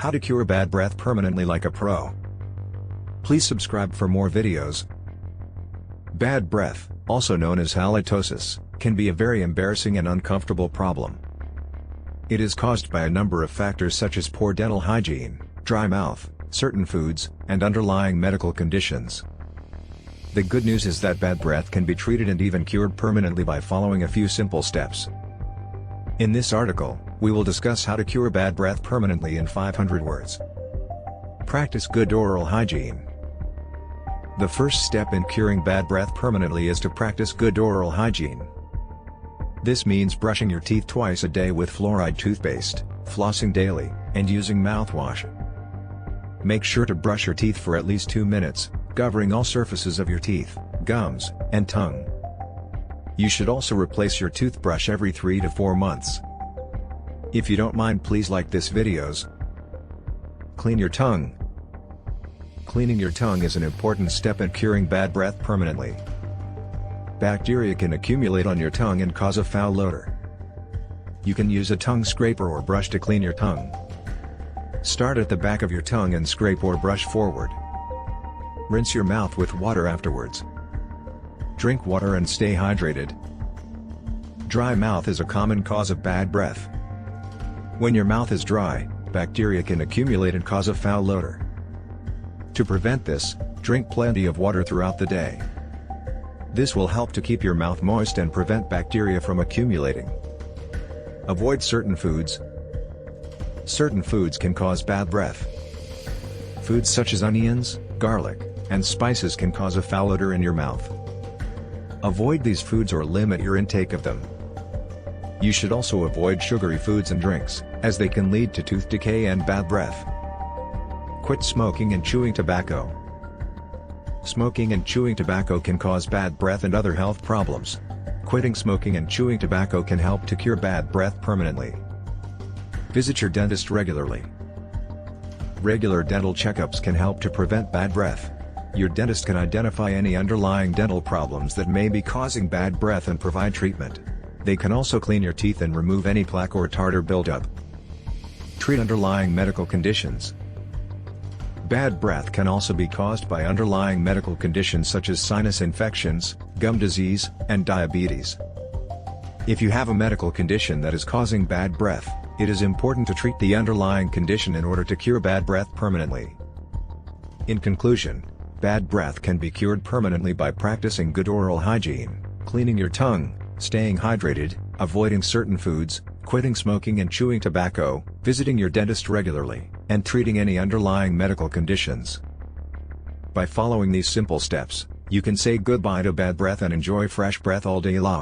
How to cure bad breath permanently like a pro. Please subscribe for more videos. Bad breath, also known as halitosis, can be a very embarrassing and uncomfortable problem. It is caused by a number of factors such as poor dental hygiene, dry mouth, certain foods, and underlying medical conditions. The good news is that bad breath can be treated and even cured permanently by following a few simple steps. In this article, we will discuss how to cure bad breath permanently in 500 words. Practice good oral hygiene. The first step in curing bad breath permanently is to practice good oral hygiene. This means brushing your teeth twice a day with fluoride toothpaste, flossing daily, and using mouthwash. Make sure to brush your teeth for at least 2 minutes, covering all surfaces of your teeth, gums, and tongue. You should also replace your toothbrush every 3 to 4 months. If you don't mind, please like this videos. Clean your tongue. Cleaning your tongue is an important step in curing bad breath permanently. Bacteria can accumulate on your tongue and cause a foul odor. You can use a tongue scraper or brush to clean your tongue. Start at the back of your tongue and scrape or brush forward. Rinse your mouth with water afterwards. Drink water and stay hydrated. Dry mouth is a common cause of bad breath. When your mouth is dry, bacteria can accumulate and cause a foul odor. To prevent this, drink plenty of water throughout the day. This will help to keep your mouth moist and prevent bacteria from accumulating. Avoid certain foods. Certain foods can cause bad breath. Foods such as onions, garlic, and spices can cause a foul odor in your mouth. Avoid these foods or limit your intake of them. You should also avoid sugary foods and drinks, as they can lead to tooth decay and bad breath. Quit smoking and chewing tobacco. Smoking and chewing tobacco can cause bad breath and other health problems. Quitting smoking and chewing tobacco can help to cure bad breath permanently. Visit your dentist regularly. Regular dental checkups can help to prevent bad breath. Your dentist can identify any underlying dental problems that may be causing bad breath and provide treatment. They can also clean your teeth and remove any plaque or tartar buildup. Treat underlying medical conditions. Bad breath can also be caused by underlying medical conditions such as sinus infections, gum disease, and diabetes. If you have a medical condition that is causing bad breath, it is important to treat the underlying condition in order to cure bad breath permanently. In conclusion, bad breath can be cured permanently by practicing good oral hygiene, cleaning your tongue, staying hydrated, avoiding certain foods, quitting smoking and chewing tobacco, visiting your dentist regularly, and treating any underlying medical conditions. By following these simple steps, you can say goodbye to bad breath and enjoy fresh breath all day long.